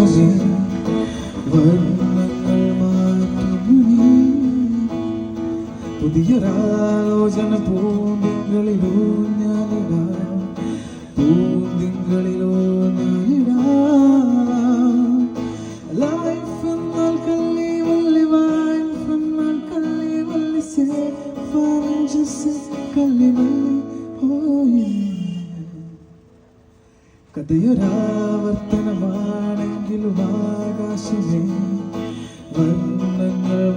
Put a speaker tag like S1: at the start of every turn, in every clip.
S1: ആകാശമേ വർണ്ണങ്ങൾ മാറ്റുന്നു പുതിയൊരാലോചന പൂന്തിങ്കളിലോ ഞാനിടാം പൂന്തിങ്കളിലോ ഞാനിടാം ലൈഫ് എന്നാൽ കല്ലി വള്ളി വൈഫ് എന്നാൽ കല്ലി വള്ളി കല്ലി വള്ളി കഥയൊരാവർത്തനമാണെങ്കിലും ആകാശമേ വർണ്ണങ്ങൾ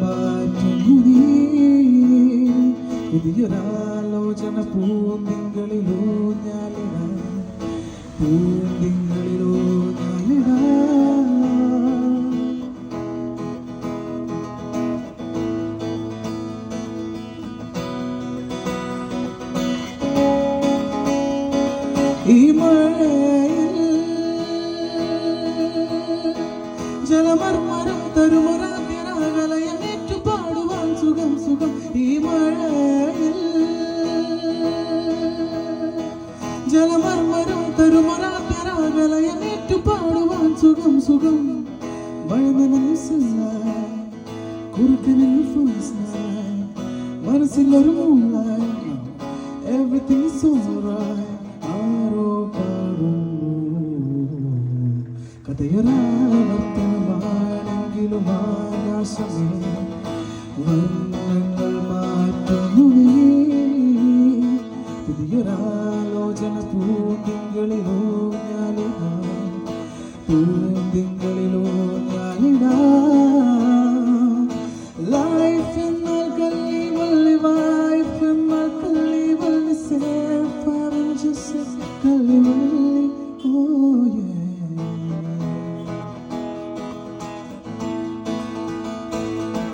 S1: മാറ്റുന്നു നീ പുതിയൊരാലോചന പൂന്തിങ്കളിലോ ഞാനിടാം പൂന്തിങ്കളിലോ ഞാനിടാം ഈ മഴയിൽ ജലമർമരം തരുമൊരാകലയമേറ്റു പാടുവാൻ സുഖം സുഖം ഈ മഴയിൽ ജലമർമരം തരുമൊരാകലയമേറ്റു പാടുവാൻ സുഖം സുഖം മഴനനനുസരിച്ചായി കുറുക്കനിൽ ഫോഴ്സായി മനസ്സിലൊരു മൂളായി everything is alright ആരോ പാടുന്നു കഥയൊരാവർത്തനമാണെങ്കിലും ആകാശമേ വർണ്ണങ്ങൾ മാറ്റുന്നു നീ പുതിയൊരാലോചന പൂന്തിങ്കളിലോ ഞാനിടാം പൂന്തിങ്കളിലോ